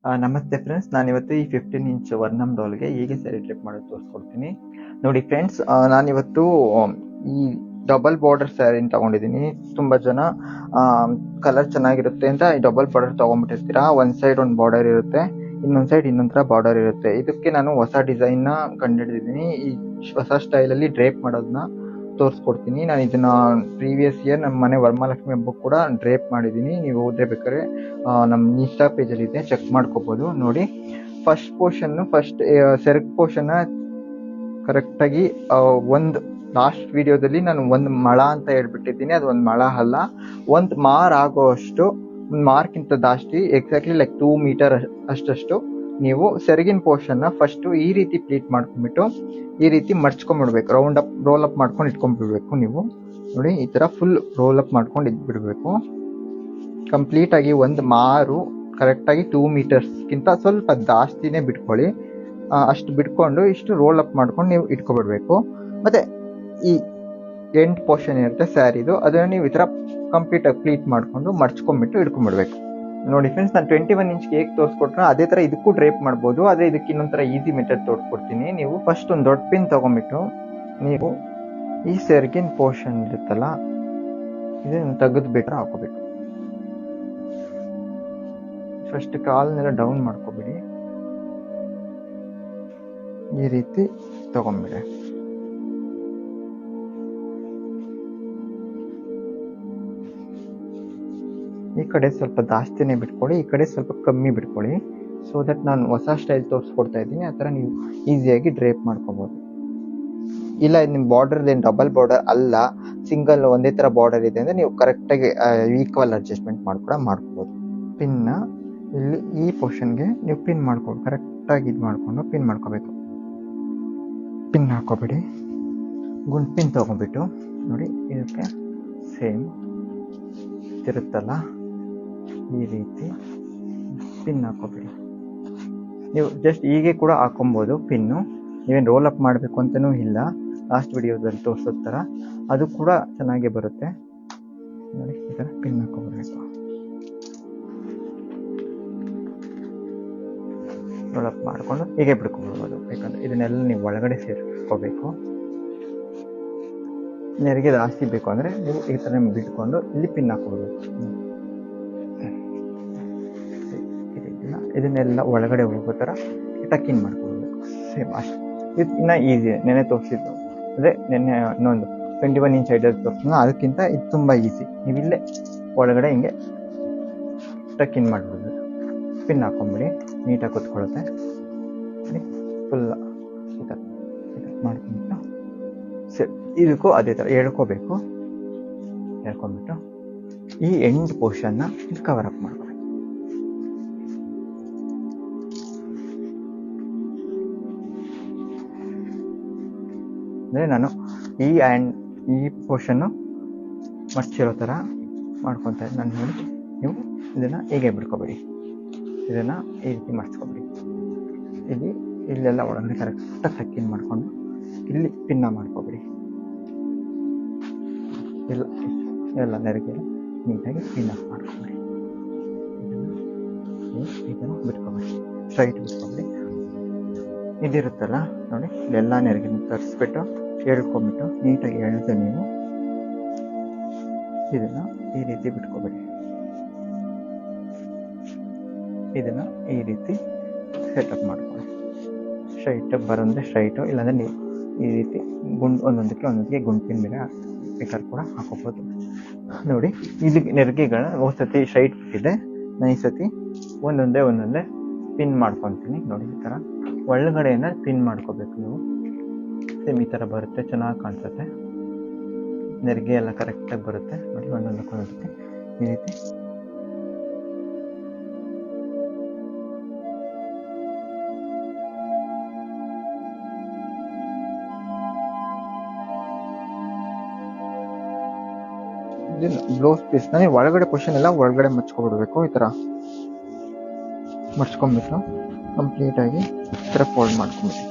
ನಮಸ್ತೆ ಫ್ರೆಂಡ್ಸ್, ನಾನಿವತ್ತು ಈ 15 ಇಂಚ್ ವರ್ಣಮ್ ಡಾಲ್ಗೆ ಹೇಗೆ ಸ್ಯಾರಿ ಡ್ರೇಪ್ ಮಾಡೋದು ತೋರಿಸ್ಕೊಡ್ತೀನಿ. ನೋಡಿ ಫ್ರೆಂಡ್ಸ್, ನಾನಿವತ್ತು ಈ ಡಬಲ್ ಬಾರ್ಡರ್ ಸ್ಯಾರಿನ ತಗೊಂಡಿದ್ದೀನಿ. ತುಂಬ ಜನ ಕಲರ್ ಚೆನ್ನಾಗಿರುತ್ತೆ ಅಂತ ಈ ಡಬಲ್ ಬಾರ್ಡರ್ ತೊಗೊಂಡ್ಬಿಟ್ಟಿರ್ತೀರಾ. ಒಂದು ಸೈಡ್ ಒಂದು ಬಾರ್ಡರ್ ಇರುತ್ತೆ, ಇನ್ನೊಂದು ಸೈಡ್ ಇನ್ನೊಂಥರ ಬಾರ್ಡರ್ ಇರುತ್ತೆ. ಇದಕ್ಕೆ ನಾನು ಹೊಸ ಡಿಸೈನ್ನ ಕಂಡುಹಿಡಿದಿದ್ದೀನಿ. ಈ ಹೊಸ ಸ್ಟೈಲಲ್ಲಿ ಡ್ರೇಪ್ ಮಾಡೋದನ್ನ ತೋರಿಸ್ಕೊಡ್ತೀನಿ. ನಾನು ಇದನ್ನ ಪ್ರೀವಿಯಸ್ ಇಯರ್ ನಮ್ಮ ಮನೆ ವರಮಹಾಲಕ್ಷ್ಮಿ ಹಬ್ಬಕ್ಕೆ ಕೂಡ ಡ್ರೇಪ್ ಮಾಡಿದ್ದೀನಿ. ನೀವು ಹೋದ್ರೆ ಬೇಕಾದ್ರೆ ನಮ್ಮ ಇನ್ಸ್ಟಾ ಪೇಜಲ್ಲಿ ಇದೆ, ಚೆಕ್ ಮಾಡ್ಕೋಬೋದು. ನೋಡಿ, ಫಸ್ಟ್ ಸೆರಗ್ ಪೋರ್ಷನ್ನ ಕರೆಕ್ಟಾಗಿ ಒಂದು ಲಾಸ್ಟ್ ವಿಡಿಯೋದಲ್ಲಿ ನಾನು ಒಂದು ಮಳ ಅಂತ ಹೇಳ್ಬಿಟ್ಟಿದ್ದೀನಿ. ಅದು ಒಂದು ಮಳ ಅಲ್ಲ, ಒಂದು ಮಾರ್ ಆಗೋಷ್ಟು, ಮಾರ್ಕ್ಕಿಂತ ಜಾಸ್ತಿ, ಎಕ್ಸಾಕ್ಟ್ಲಿ ಲೈಕ್ 2 ಮೀಟರ್ ಅಷ್ಟು ನೀವು ಸೆರಗಿನ ಪೋರ್ಷನ್ನ ಫಸ್ಟು ಈ ರೀತಿ ಪ್ಲೀಟ್ ಮಾಡ್ಕೊಂಡ್ಬಿಟ್ಟು ಈ ರೀತಿ ಮಡ್ಚ್ಕೊಂಡ್ಬಿಡ್ಬೇಕು. ರೋಲ್ ಅಪ್ ಮಾಡ್ಕೊಂಡು ಇಟ್ಕೊಂಡ್ಬಿಡ್ಬೇಕು. ನೀವು ನೋಡಿ, ಈ ಥರ ಫುಲ್ ರೋಲ್ ಅಪ್ ಮಾಡ್ಕೊಂಡು ಇದ್ಬಿಡ್ಬೇಕು. ಕಂಪ್ಲೀಟಾಗಿ ಒಂದು ಮಾರು ಕರೆಕ್ಟಾಗಿ 2 ಮೀಟರ್ಸ್ಗಿಂತ ಸ್ವಲ್ಪ ಜಾಸ್ತಿನೇ ಬಿಟ್ಕೊಳ್ಳಿ. ಅಷ್ಟು ಬಿಟ್ಕೊಂಡು ಇಷ್ಟು ರೋಲ್ ಅಪ್ ಮಾಡ್ಕೊಂಡು ನೀವು ಇಟ್ಕೊಬಿಡ್ಬೇಕು. ಮತ್ತು ಈ ಎಂಡ್ ಪೋರ್ಷನ್ ಇರುತ್ತೆ ಸ್ಯಾರಿದು, ಅದನ್ನು ನೀವು ಈ ಥರ ಕಂಪ್ಲೀಟಾಗಿ ಪ್ಲೀಟ್ ಮಾಡಿಕೊಂಡು ಮಡ್ಚ್ಕೊಂಡ್ಬಿಟ್ಟು ಇಟ್ಕೊಂಡ್ಬಿಡ್ಬೇಕು. ನೋಡಿ ಫ್ರೆಂಡ್ಸ್, ನಾನು 21 ಇಂಚ್ಗೆ ಹೇಗೆ ತೋರಿಸ್ಕೊಟ್ರೆ ಅದೇ ಥರ ಇದಕ್ಕೂ ಡ್ರೇಪ್ ಮಾಡ್ಬೋದು. ಆದರೆ ಇದಕ್ಕೆ ಇನ್ನೊಂಥರ ಈಸಿ ಮೆಥಡ್ ತೋರಿಸ್ಕೊಡ್ತೀನಿ. ನೀವು ಫಸ್ಟ್ ಒಂದು ದೊಡ್ಡ ಪಿನ್ ತೊಗೊಂಬಿಟ್ಟು ನೀವು ಈ ಸೆರಗಿನ ಪೋರ್ಷನ್ ಇರುತ್ತಲ್ಲ, ಇದನ್ನು ತೆಗೆದುಬಿಟ್ರೆ ಹಾಕೋಬೇಕು. ಫಸ್ಟ್ ಕಾಲನ್ನೆಲ್ಲ ಡೌನ್ ಮಾಡ್ಕೊಬಿಡಿ. ಈ ರೀತಿ ತಗೊಂಬಿಡಿ. ಈ ಕಡೆ ಸ್ವಲ್ಪ ಜಾಸ್ತಿನೇ ಬಿಟ್ಕೊಳ್ಳಿ, ಈ ಕಡೆ ಸ್ವಲ್ಪ ಕಮ್ಮಿ ಬಿಟ್ಕೊಳ್ಳಿ. ಸೊ ದಟ್ ನಾನು ಹೊಸ ಸ್ಟೈಲ್ ತೋರಿಸ್ಕೊಡ್ತಾ ಇದ್ದೀನಿ. ಆ ಥರ ನೀವು ಈಸಿಯಾಗಿ ಡ್ರೇಪ್ ಮಾಡ್ಕೋಬೋದು. ಇಲ್ಲ, ನಿಮ್ಮ ಬಾರ್ಡರ್ ಏನು ಡಬಲ್ ಬಾರ್ಡರ್ ಅಲ್ಲ, ಸಿಂಗಲ್ ಒಂದೇ ಥರ ಬಾರ್ಡರ್ ಇದೆ ಅಂದರೆ ನೀವು ಕರೆಕ್ಟಾಗಿ ಈಕ್ವಲ್ ಅಡ್ಜಸ್ಟ್ಮೆಂಟ್ ಮಾಡ್ಕೋಬೋದು. ಪಿನ್ನ ಇಲ್ಲಿ ಈ ಪೋರ್ಷನ್ಗೆ ನೀವು ಪಿನ್ ಮಾಡ್ಕೊಂಡು ಕರೆಕ್ಟಾಗಿ ಇದು ಮಾಡಿಕೊಂಡು ಪಿನ್ ಮಾಡ್ಕೋಬೇಕು. ಪಿನ್ ಹಾಕೋಬಿಡಿ. ಗುಂಡು ಪಿನ್ ತೊಗೊಂಡ್ಬಿಟ್ಟು ನೋಡಿ, ಇದಕ್ಕೆ ಸೇಮ್ ಇರುತ್ತಲ್ಲ, ಈ ರೀತಿ ಪಿನ್ ಹಾಕೋಬಿಡಿ. ನೀವು ಜಸ್ಟ್ ಹೀಗೆ ಕೂಡ ಹಾಕೊಬೋದು ಪಿನ್ನು. ನೀವೇನು ರೋಲ್ ಅಪ್ ಮಾಡಬೇಕು ಅಂತಲೂ ಇಲ್ಲ. ಲಾಸ್ಟ್ ವಿಡಿಯೋದಲ್ಲಿ ತೋರಿಸೋ ಥರ ಅದು ಕೂಡ ಚೆನ್ನಾಗೇ ಬರುತ್ತೆ. ನೋಡಿ, ಈ ಥರ ಪಿನ್ ಹಾಕೊಬಿಡ್ಬೇಕು. ರೋಲ್ ಅಪ್ ಮಾಡಿಕೊಂಡು ಹೀಗೆ ಬಿಡ್ಕೊಬಿಡ್ಬೋದು. ಯಾಕಂದರೆ ಇದನ್ನೆಲ್ಲ ನೀವು ಒಳಗಡೆ ಸೇರಿಸ್ಕೋಬೇಕು. ನೆರಿಗೆ ಜಾಸ್ತಿ ಬೇಕು ಅಂದರೆ ನೀವು ಈ ಥರ ಬಿಟ್ಕೊಂಡು ಇಲ್ಲಿ ಪಿನ್ ಹಾಕೊಬಿಡ್ಬೇಕು. ಇದನ್ನೆಲ್ಲ ಒಳಗಡೆ ಹೋಗೋ ಥರ ಟಕ್ಕಿನ್ ಮಾಡ್ಕೊಳ್ಬೇಕು. ಸೇಮ್ ಅಷ್ಟು. ಇದು ಇನ್ನೂ ಈಸಿ. ನೆನ್ನೆ ತೋರಿಸಿದ್ದು ಅಂದರೆ ನೆನ್ನೆ ಇನ್ನೊಂದು 21 ಇಂಚ್ ಐಡಲ್ಲಿ ತೋರಿಸಿದ್ನೋ ಅದಕ್ಕಿಂತ ಇದು ತುಂಬ ಈಸಿ. ನೀವಿಲ್ಲೇ ಒಳಗಡೆ ಹಿಂಗೆ ಟಕ್ಕಿನ್ ಮಾಡಿಬಿಡ್ಬೇಕು. ಪಿನ್ ಹಾಕೊಂಬಿಡಿ, ನೀಟಾಗಿ ಕೂತ್ಕೊಳ್ಳುತ್ತೆ. ಫುಲ್ ಈ ಥರ ಮಾಡ್ಕೊಂಬಿಟ್ಟು ಸರಿ, ಇದಕ್ಕೂ ಅದೇ ಥರ ಎಳ್ಕೊಬೇಕು. ಎಳ್ಕೊಂಬಿಟ್ಟು ಈ ಎಂಡ್ ಪೋರ್ಷನ್ನ ಕವರ್ ಅಪ್ ಮಾಡ್ಕೊಬೇಕು. ಅಂದರೆ ನಾನು ಈ ಪೋರ್ಷನ್ನು ಮಡ್ಚಿರೋ ಥರ ಮಾಡ್ಕೊತಾ ಇದ್ದೀನಿ. ನಾನು ನೋಡಿ, ನೀವು ಇದನ್ನು ಹೀಗೆ ಬಿಡ್ಕೊಬೇಡಿ, ಇದನ್ನು ಈ ರೀತಿ ಮಡ್ಚ್ಕೊಬೇಡಿ. ಇಲ್ಲೆಲ್ಲ ಒಳಗಡೆ ಕರೆಕ್ಟಾಗಿ ಟಕ್ಕಿನ್ ಮಾಡಿಕೊಂಡು ಇಲ್ಲಿ ಪಿನ್ನ ಮಾಡ್ಕೊಬೇಡಿ. ಎಲ್ಲ ನೆರಿಗೆ ನೀಟಾಗಿ ಪಿನ್ ಅಪ್ ಮಾಡ್ಕೊಬೇಡಿ. ಇದನ್ನು ಬಿಟ್ಕೊಬೇಡಿ, ಸ್ಟ್ರೈಟ್ ಬಿಟ್ಕೊಬೇಡಿ. ಇದಿರುತ್ತಲ್ಲ ನೋಡಿ, ಇಲ್ಲೆಲ್ಲ ನೆರಿಗೆ ತರಿಸ್ಬಿಟ್ಟು ಎಳ್ಕೊಂಬಿಟ್ಟು ನೀಟಾಗಿ ಎಳೆದು ನೀವು ಇದನ್ನು ಈ ರೀತಿ ಬಿಟ್ಕೊಬೇಡಿ. ಇದನ್ನು ಈ ರೀತಿ ಸೆಟಪ್ ಮಾಡ್ಕೊಳ್ಳಿ. ಸ್ಟ್ರೈಟಾಗಿ ಬರೋಂದ್ರೆ ಸ್ಟ್ರೈಟು, ಇಲ್ಲಾಂದರೆ ನೀವು ಈ ರೀತಿ ಒಂದೊಂದಕ್ಕೆ ಗುಂಡು ಪಿನ್ ಮೇಲೆ ಬೇಕಾದ್ರೆ ಕೂಡ ಹಾಕೋಬೋದು. ನೋಡಿ, ಇದು ನೆರಿಗೆಗಳ ಒಂದ್ಸತಿ ಸ್ಟ್ರೈಟ್ ಬಿಟ್ಟಿದೆ. ನಾನು ಈ ಸತಿ ಒಂದೊಂದೇ ಪಿನ್ ಮಾಡ್ಕೊತೀನಿ. ನೋಡಿ, ಈ ಥರ ಒಳಗಡೆಯಿಂದ ಪಿನ್ ಮಾಡ್ಕೋಬೇಕು ನೀವು. ಸೇಮ್ ಈ ಥರ ಬರುತ್ತೆ, ಚೆನ್ನಾಗಿ ಕಾಣಿಸುತ್ತೆ. ನೆರಿಗೆ ಎಲ್ಲ ಕರೆಕ್ಟಾಗಿ ಬರುತ್ತೆ. ನೋಡಿ, ಒಂದೊಂದಕ್ಕೆ ಈ ರೀತಿ ಬ್ಲೌಸ್ ಪೀಸ್ನ ಒಳಗಡೆ ಪೋರ್ಷನ್ ಎಲ್ಲ ಒಳಗಡೆ ಮಡ್ಚ್ಕೊಬಿಡ್ಬೇಕು. ಈ ಥರ ಮಡ್ಚ್ಕೊಂಡ್ಬಿಟ್ಟು ಕಂಪ್ಲೀಟಾಗಿ ಈ ಥರ ಫೋಲ್ಡ್ ಮಾಡ್ಕೊಂಬಿಟ್ಟು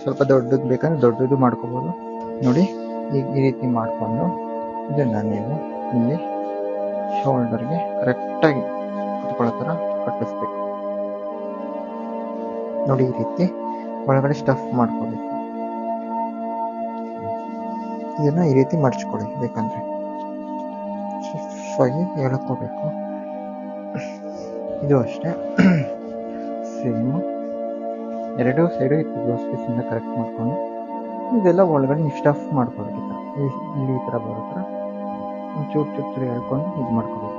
ಸ್ವಲ್ಪ ದೊಡ್ಡದು ಬೇಕಂದ್ರೆ ದೊಡ್ಡದು ಮಾಡ್ಕೋಬೋದು. ನೋಡಿ, ಈ ರೀತಿ ಮಾಡಿಕೊಂಡು ಇದನ್ನು ನೀವು ಇಲ್ಲಿ ಶೋಲ್ಡರ್ಗೆ ಕರೆಕ್ಟಾಗಿ ಕುತ್ಕೊಳ್ಳೋ ಥರ ಕಟ್ಟಿಸ್ಬೇಕು. ನೋಡಿ ಈ ರೀತಿ ಒಳಗಡೆ ಸ್ಟಫ್ ಮಾಡ್ಕೋಬೇಕು. ಇದನ್ನ ಈ ರೀತಿ ಮಡ್ಚ್ಕೊಳ್ಳಿ. ಬೇಕಂದ್ರೆ ಸ್ಟಿಫ್ ಆಗಿ ಎಳ್ಕೋಬೇಕು. ಇದು ಅಷ್ಟೇ ಸೇಮ್ ಎರಡು ಸೈಡು ಬ್ಲೌಸ್ ಪೀಸಿಂದ ಕರೆಕ್ಟ್ ಮಾಡ್ಕೊಂಡು ಇದೆಲ್ಲ ಒಳಗಡೆ ನೀವು ಸ್ಟಫ್ ಮಾಡ್ಕೋಬೇಕು. ಇಲ್ಲಿ ಈ ಥರ ಬರೋ ಥರ ಚೂರು ಚೂರು ಚೂರು ಹೇಳ್ಕೊಂಡು ಇದು ಮಾಡ್ಕೋಬೇಕು.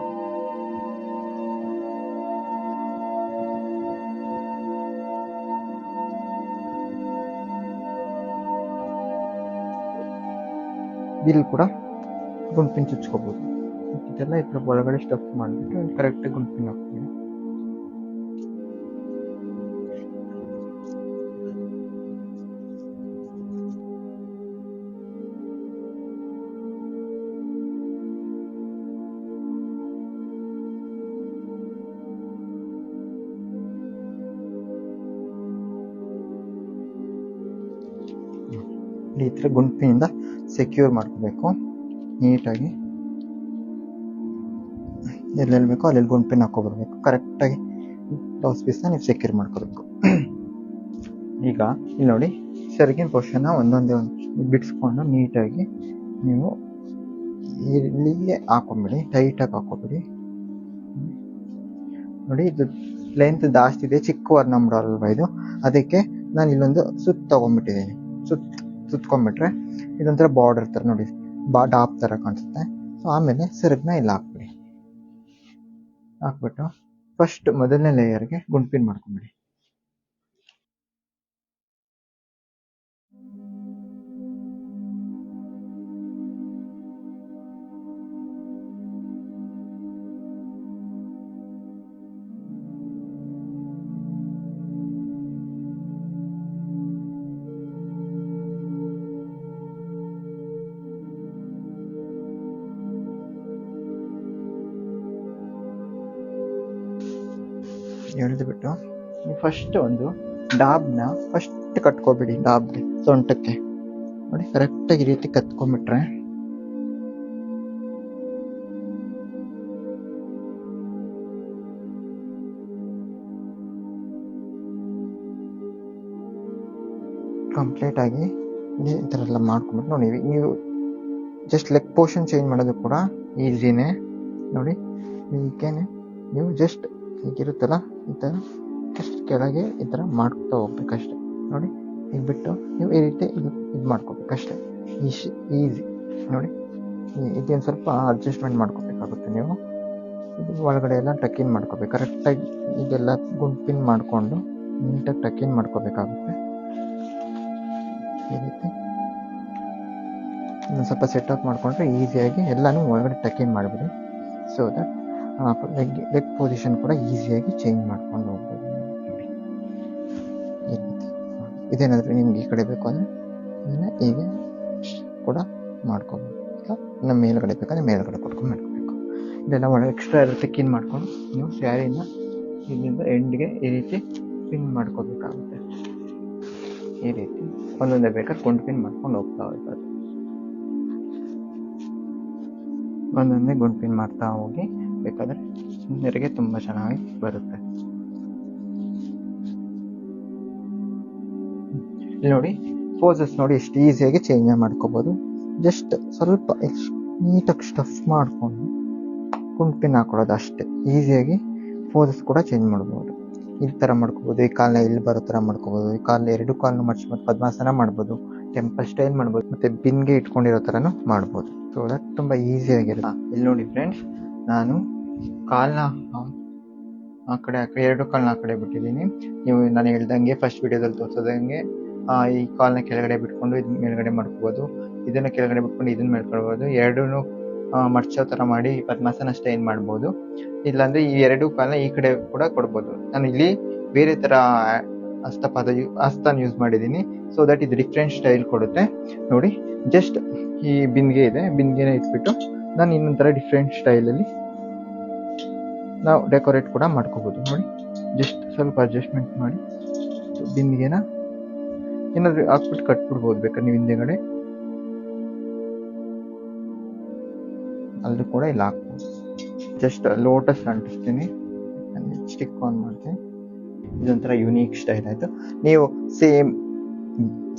ಇಲ್ಲಿ ಕೂಡ ಗುಂಪಿನ ಚುಚ್ಕೋಬೋದು. ಇದೆಲ್ಲ ಈ ಥರ ಒಳಗಡೆ ಸ್ಟಫ್ ಮಾಡಿಬಿಟ್ಟು ಕರೆಕ್ಟಾಗಿ ಗುಂಪಿನ ಹಾಕ್ತೀವಿ. ಈ ಥರ ಗುಂಪಿನಿಂದ ಸೆಕ್ಯೂರ್ ಮಾಡ್ಕೋಬೇಕು ನೀಟಾಗಿ. ಎಲ್ಲೆಲ್ಲಿ ಬೇಕೋ ಅಲ್ಲೆಲ್ಲಿ ಗುಂಪಿನ ಹಾಕೊಬರ್ಬೇಕು. ಕರೆಕ್ಟಾಗಿ ಬ್ಲೌಸ್ ಪೀಸ್ನ ನೀವು ಸೆಕ್ಯೂರ್ ಮಾಡ್ಕೋಬೇಕು. ಈಗ ಇಲ್ಲಿ ನೋಡಿ ಸೆರಗಿನ ಪೋರ್ಷನ್ನ ಒಂದೊಂದೇ ಬಿಡಿಸ್ಕೊಂಡು ನೀಟಾಗಿ ನೀವು ಇಲ್ಲಿಗೆ ಹಾಕೊಂಬಿಡಿ. ಟೈಟಾಗಿ ಹಾಕೋಬಿಡಿ. ನೋಡಿ ಇದು ಲೆಂತ್ ಜಾಸ್ತಿ ಇದೆ, ಚಿಕ್ಕ ವರ್ಣಂಬ್ರ ಅಲ್ವಾ ಇದು, ಅದಕ್ಕೆ ನಾನು ಇಲ್ಲೊಂದು ಸುತ್ತ ತಗೊಂಡ್ಬಿಟ್ಟಿದ್ದೀನಿ. ಸುತ್ಕೊಂಡ್ಬಿಟ್ರೆ ಇದೊಂಥರ ಬಾರ್ಡರ್ ಥರ ನೋಡಿ ಡಾಪ್ ಥರ ಕಾಣಿಸುತ್ತೆ. ಸೊ ಆಮೇಲೆ ಸೆರಗನ್ನ ಇಲ್ಲಿ ಹಾಕ್ಬಿಟ್ಟು ಫಸ್ಟ್ ಮೊದಲನೇ ಲೇಯರ್ಗೆ ಗುಂಪಿನ ಮಾಡ್ಕೊಂಬಿಡಿ. ಎಳೆದುಬಿಟ್ಟು ಫಸ್ಟ್ ಒಂದು ಡಾಬ್ನ ಫಸ್ಟ್ ಕಟ್ಕೊಬಿಡಿ. ಡಾಬ್ಗೆ ಸೊಂಟಕ್ಕೆ ನೋಡಿ ಕರೆಕ್ಟಾಗಿ ಈ ರೀತಿ ಕತ್ಕೊಂಡ್ಬಿಟ್ರೆ ಕಂಪ್ಲೀಟ್ ಆಗಿ ಈ ಥರ ಎಲ್ಲ ಮಾಡ್ಕೊಂಡ್ಬಿಟ್ಟು ನೋಡಿ. ನೀವು ಜಸ್ಟ್ ಲೆಗ್ ಪೋರ್ಷನ್ ಚೇಂಜ್ ಮಾಡೋದು ಕೂಡ ಈಸಿನೇ ನೋಡಿ. ಈಗೇನೆ ನೀವು ಜಸ್ಟ್ ಹೀಗಿರುತ್ತಲ್ಲ ಈ ಥರ ಜಸ್ಟ್ ಕೆಳಗೆ ಈ ಥರ ಮಾಡ್ಕೊತಾ ಹೋಗ್ಬೇಕಷ್ಟೆ. ನೋಡಿ ಈಗ ಬಿಟ್ಟು ನೀವು ಈ ರೀತಿ ಇದು ಮಾಡ್ಕೋಬೇಕಷ್ಟೆ. ಈಸಿ ನೋಡಿ. ಇದೊಂದು ಸ್ವಲ್ಪ ಅಡ್ಜಸ್ಟ್ಮೆಂಟ್ ಮಾಡ್ಕೋಬೇಕಾಗುತ್ತೆ ನೀವು. ಇದು ಒಳಗಡೆ ಎಲ್ಲ ಟಕ್ಕಿನ್ ಮಾಡ್ಕೋಬೇಕು. ಕರೆಕ್ಟಾಗಿ ಇದೆಲ್ಲ ಗುಂಪಿನ ಮಾಡಿಕೊಂಡು ನೀಟಾಗಿ ಟಕ್ಕಿನ್ ಮಾಡ್ಕೋಬೇಕಾಗುತ್ತೆ. ಈ ರೀತಿ ಇನ್ನೊಂದು ಸ್ವಲ್ಪ ಸೆಟಪ್ ಮಾಡಿಕೊಂಡ್ರೆ ಈಸಿಯಾಗಿ ಎಲ್ಲನೂ ಒಳಗಡೆ ಟಕ್ಕಿನ್ ಮಾಡಿಬಿಡಿ. ಸೊ ದಟ್ ಲೆಗ್ ಪೊಸಿಷನ್ ಕೂಡ ಈಸಿಯಾಗಿ ಚೇಂಜ್ ಮಾಡ್ಕೊಂಡು ಹೋಗ್ಬೋದು. ಈ ರೀತಿ ಇದೇನಾದರೂ ನಿಮ್ಗೆ ಈ ಕಡೆ ಬೇಕು ಅಂದರೆ ಇದನ್ನು ಹೀಗೆ ಕೂಡ ಮಾಡ್ಕೋಬೋದು. ಇಲ್ಲ ಮೇಲ್ಗಡೆ ಬೇಕಂದರೆ ಮೇಲ್ಗಡೆ ಕೊಟ್ಕೊಂಡು ಮಾಡ್ಕೋಬೇಕು. ಇದೆಲ್ಲ ಒಳಗೆ ಎಕ್ಸ್ಟ್ರಾ ಇರುತ್ತೆ ಪಿನ್ ಮಾಡ್ಕೊಂಡು ನೀವು ಸ್ಯಾರಿನ ಇಲ್ಲಿಂದ ಎಂಡ್ಗೆ ಈ ರೀತಿ ಪಿನ್ ಮಾಡ್ಕೋಬೇಕಾಗುತ್ತೆ. ಈ ರೀತಿ ಒಂದೊಂದೇ ಬೇಕಾದ್ರೆ ಕೊಂಡು ಪಿನ್ ಮಾಡ್ಕೊಂಡು ಹೋಗ್ತಾ ಹೋಗ್ತಾರೆ. ಒಂದೊಂದೇ ಗುಂಡು ಪಿನ್ ಮಾಡ್ತಾ ಹೋಗಿ ಬೇಕಾದರೆ ನೆರಿಗೆ ತುಂಬ ಚೆನ್ನಾಗಿ ಬರುತ್ತೆ. ಇಲ್ಲಿ ನೋಡಿ ಪೋಸಸ್ ನೋಡಿ ಎಷ್ಟು ಈಸಿಯಾಗಿ ಚೇಂಜ್ ಮಾಡ್ಕೋಬೋದು. ಜಸ್ಟ್ ಸ್ವಲ್ಪ ನೀಟಾಗಿ ಸ್ಟಫ್ ಮಾಡಿಕೊಂಡು ಗುಂಡು ಪಿನ್ ಹಾಕೊಳ್ಳೋದು ಅಷ್ಟೇ. ಈಸಿಯಾಗಿ ಪೋಸಸ್ ಕೂಡ ಚೇಂಜ್ ಮಾಡ್ಬೋದು. ಈ ಥರ ಮಾಡ್ಕೋಬೋದು. ಈ ಕಾಲನ್ನ ಇಲ್ಲಿ ಬರೋ ಥರ ಮಾಡ್ಕೋಬೋದು. ಈ ಕಾಲನ್ನ ಎರಡು ಕಾಲನ್ನು ಮಡ್ಚ್ಬಿಟ್ಟು ಪದ್ಮಾಸನ ಮಾಡ್ಬೋದು. ಟೆಂಪಲ್ ಸ್ಟೈಲ್ ಮಾಡ್ಬೋದು. ಮತ್ತು ಬಿನ್ಗೆ ಇಟ್ಕೊಂಡಿರೋ ಥರನೂ ಮಾಡ್ಬೋದು. ಸೊ ದಟ್ ತುಂಬ ಈಸಿಯಾಗಿರುತ್ತೆ. ಇಲ್ಲಿ ನೋಡಿ ಫ್ರೆಂಡ್ಸ್, ನಾನು ಕಾಲನ್ನ ಆ ಕಡೆ ಎರಡು ಕಾಲನ್ನ ಆ ಕಡೆ ಬಿಟ್ಟಿದ್ದೀನಿ. ನೀವು ನಾನು ಹೇಳ್ದಂಗೆ ಫಸ್ಟ್ ವಿಡಿಯೋದಲ್ಲಿ ತೋರಿಸೋದಂಗೆ ಈ ಕಾಲನ್ನ ಕೆಳಗಡೆ ಬಿಟ್ಕೊಂಡು ಇದನ್ನ ಮೇಲ್ಗಡೆ ಮಾಡ್ಕೋಬೋದು. ಇದನ್ನು ಕೆಳಗಡೆ ಬಿಟ್ಕೊಂಡು ಇದನ್ನ ಮಾಡ್ಕೊಳ್ಬೋದು. ಎರಡೂ ಮಡ್ಚೋ ಥರ ಮಾಡಿ ಪದ್ಮಾಸನ ಸ್ಟೈಲ್ ಮಾಡ್ಬೋದು. ಇಲ್ಲಾಂದರೆ ಈ ಎರಡು ಕಾಲನ್ನ ಈ ಕಡೆ ಕೂಡ ಕೊಡ್ಬೋದು. ನಾನು ಇಲ್ಲಿ ಬೇರೆ ಥರ ಹಸ್ತನ ಯೂಸ್ ಮಾಡಿದ್ದೀನಿ. ಸೊ ದಟ್ ಇದು ಡಿಫ್ರೆಂಟ್ ಸ್ಟೈಲ್ ಕೊಡುತ್ತೆ. ನೋಡಿ ಜಸ್ಟ್ ಈ ಬಿಂದಿಗೆ ಇದೆ, ಬಿಂದಿಗೆನ ಇಟ್ಬಿಟ್ಟು ನಾನು ಇನ್ನೊಂದು ಥರ ಡಿಫ್ರೆಂಟ್ ಸ್ಟೈಲಲ್ಲಿ ನಾವು ಡೆಕೋರೇಟ್ ಕೂಡ ಮಾಡ್ಕೋಬೋದು. ನೋಡಿ ಜಸ್ಟ್ ಸ್ವಲ್ಪ ಅಡ್ಜಸ್ಟ್ಮೆಂಟ್ ಮಾಡಿ ಬಿಂದಿಗೆನ ಏನಾದರೂ ಹಾಕ್ಬಿಟ್ಟು ಕಟ್ಬಿಡ್ಬೋದು. ಬೇಕಾದ್ರೆ ನೀವು ಹಿಂದೆಗಡೆ ಅಲ್ಲೂ ಕೂಡ ಇಲ್ಲಿ ಹಾಕ್ಬೋದು. ಜಸ್ಟ್ ಲೋಟಸ್ ಅಂಟಿಸ್ತೀನಿ, ಸ್ಟಿಕ್ ಆನ್ ಮಾಡ್ತೀನಿ. ಇದೊಂಥರ ಯುನೀಕ್ ಸ್ಟೈಲ್ ಆಯಿತು. ನೀವು ಸೇಮ್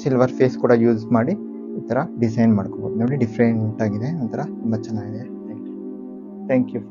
ಸಿಲ್ವರ್ ಫೇಸ್ ಕೂಡ ಯೂಸ್ ಮಾಡಿ ಈ ಥರ ಡಿಸೈನ್ ಮಾಡ್ಕೋಬೋದು. ನೋಡಿ ಡಿಫ್ರೆಂಟ್ ಆಗಿದೆ, ಒಂಥರ ತುಂಬ ಚೆನ್ನಾಗಿದೆ. Thank you.